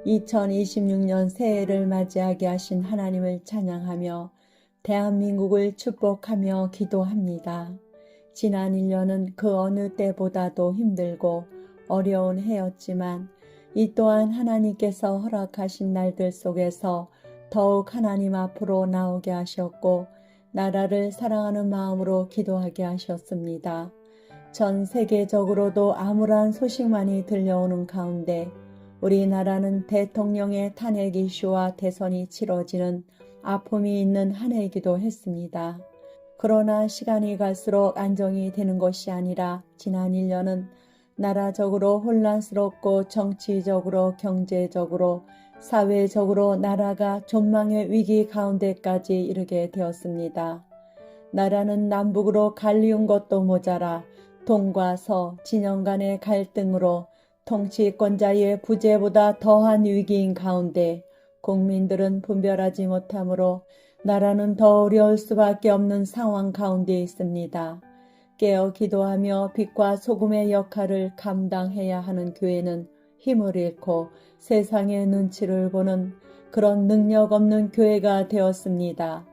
2026년 새해를 맞이하게 하신 하나님을 찬양하며 대한민국을 축복하며 기도합니다. 지난 1년은 그 어느 때보다도 힘들고 어려운 해였지만 이 또한 하나님께서 허락하신 날들 속에서 더욱 하나님 앞으로 나오게 하셨고 나라를 사랑하는 마음으로 기도하게 하셨습니다. 전 세계적으로도 암울한 소식만이 들려오는 가운데 우리나라는 대통령의 탄핵 이슈와 대선이 치러지는 아픔이 있는 한 해이기도 했습니다. 그러나 시간이 갈수록 안정이 되는 것이 아니라 지난 1년은 나라적으로 혼란스럽고 정치적으로 경제적으로 사회적으로 나라가 존망의 위기 가운데까지 이르게 되었습니다. 나라는 남북으로 갈리운 것도 모자라 동과 서 진영 간의 갈등으로 통치권자의 부재보다 더한 위기인 가운데 국민들은 분별하지 못하므로 나라는 더 어려울 수밖에 없는 상황 가운데 있습니다. 깨어 기도하며 빛과 소금의 역할을 감당해야 하는 교회는 힘을 잃고 세상의 눈치를 보는 그런 능력 없는 교회가 되었습니다.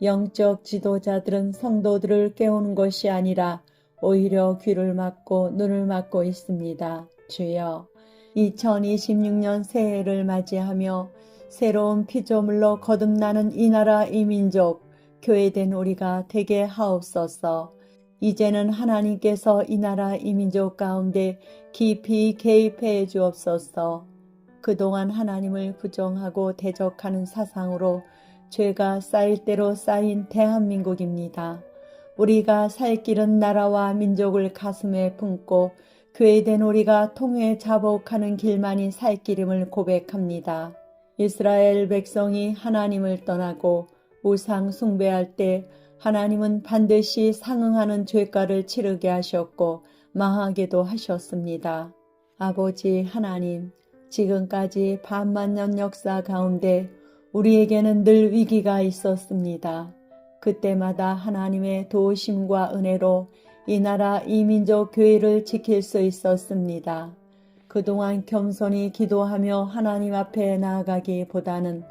영적 지도자들은 성도들을 깨우는 것이 아니라 오히려 귀를 막고 눈을 막고 있습니다. 주여, 2026년 새해를 맞이하며 새로운 피조물로 거듭나는 이 나라 이 민족, 교회된 우리가 되게 하옵소서. 이제는 하나님께서 이 나라 이 민족 가운데 깊이 개입해 주옵소서. 그동안 하나님을 부정하고 대적하는 사상으로 죄가 쌓일 대로 쌓인 대한민국입니다. 우리가 살 길은 나라와 민족을 가슴에 품고 교회된 우리가 통회 자복하는 길만이 살 길임을 고백합니다. 이스라엘 백성이 하나님을 떠나고 우상 숭배할 때 하나님은 반드시 상응하는 죄가를 치르게 하셨고 망하게도 하셨습니다. 아버지 하나님, 지금까지 반만년 역사 가운데 우리에게는 늘 위기가 있었습니다. 그때마다 하나님의 도우심과 은혜로 이 나라 이 민족 교회를 지킬 수 있었습니다. 그동안 겸손히 기도하며 하나님 앞에 나아가기보다는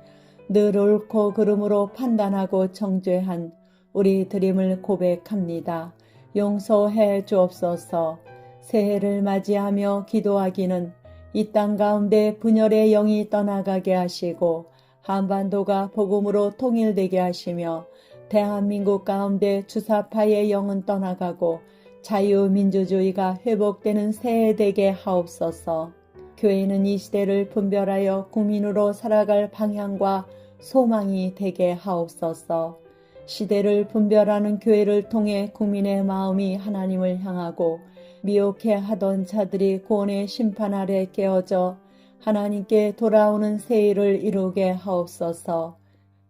늘 옳고 그름으로 판단하고 정죄한 우리 드림을 고백합니다. 용서해 주옵소서. 새해를 맞이하며 기도하기는 이 땅 가운데 분열의 영이 떠나가게 하시고 한반도가 복음으로 통일되게 하시며 대한민국 가운데 주사파의 영은 떠나가고 자유민주주의가 회복되는 새해 되게 하옵소서. 교회는 이 시대를 분별하여 국민으로 살아갈 방향과 소망이 되게 하옵소서. 시대를 분별하는 교회를 통해 국민의 마음이 하나님을 향하고 미혹해 하던 자들이 구원의 심판 아래 깨어져 하나님께 돌아오는 새해를 이루게 하옵소서.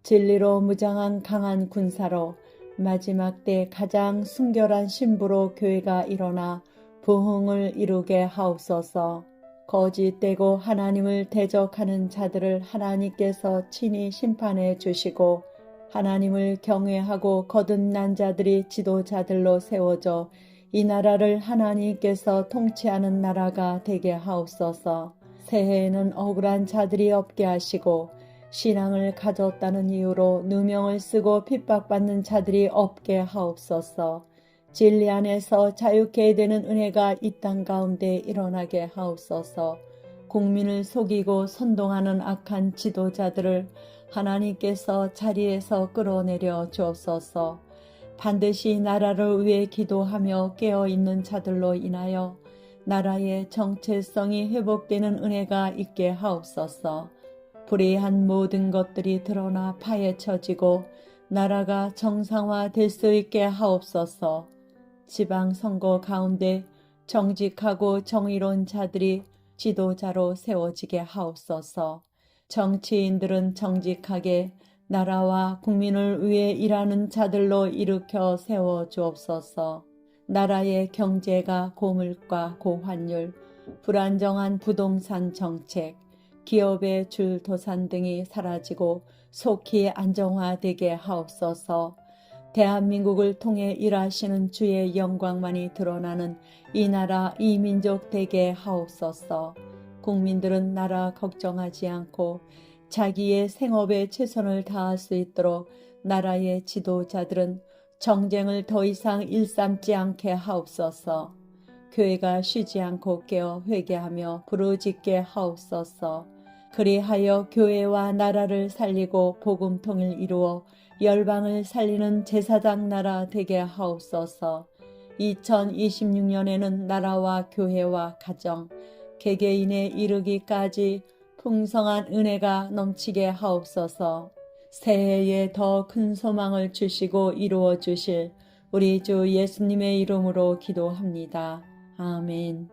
진리로 무장한 강한 군사로 마지막 때 가장 순결한 신부로 교회가 일어나 부흥을 이루게 하옵소서. 거짓되고 하나님을 대적하는 자들을 하나님께서 친히 심판해 주시고 하나님을 경외하고 거듭난 자들이 지도자들로 세워져 이 나라를 하나님께서 통치하는 나라가 되게 하옵소서. 새해에는 억울한 자들이 없게 하시고 신앙을 가졌다는 이유로 누명을 쓰고 핍박받는 자들이 없게 하옵소서. 진리 안에서 자유케 되는 은혜가 이 땅 가운데 일어나게 하옵소서. 국민을 속이고 선동하는 악한 지도자들을 하나님께서 자리에서 끌어내려 주옵소서. 반드시 나라를 위해 기도하며 깨어있는 자들로 인하여 나라의 정체성이 회복되는 은혜가 있게 하옵소서. 불의한 모든 것들이 드러나 파헤쳐지고 나라가 정상화될 수 있게 하옵소서. 지방선거 가운데 정직하고 정의로운 자들이 지도자로 세워지게 하옵소서. 정치인들은 정직하게 나라와 국민을 위해 일하는 자들로 일으켜 세워 주옵소서. 나라의 경제가 고물가, 고환율, 불안정한 부동산 정책, 기업의 줄도산 등이 사라지고 속히 안정화되게 하옵소서. 대한민국을 통해 일하시는 주의 영광만이 드러나는 이 나라 이 민족 되게 하옵소서. 국민들은 나라 걱정하지 않고 자기의 생업에 최선을 다할 수 있도록 나라의 지도자들은 정쟁을 더 이상 일삼지 않게 하옵소서. 교회가 쉬지 않고 깨어 회개하며 부르짖게 하옵소서. 그리하여 교회와 나라를 살리고 복음 통일 이루어 열방을 살리는 제사장 나라 되게 하옵소서. 2026년에는 나라와 교회와 가정, 개개인에 이르기까지 풍성한 은혜가 넘치게 하옵소서. 새해에 더 큰 소망을 주시고 이루어 주실 우리 주 예수님의 이름으로 기도합니다. 아멘.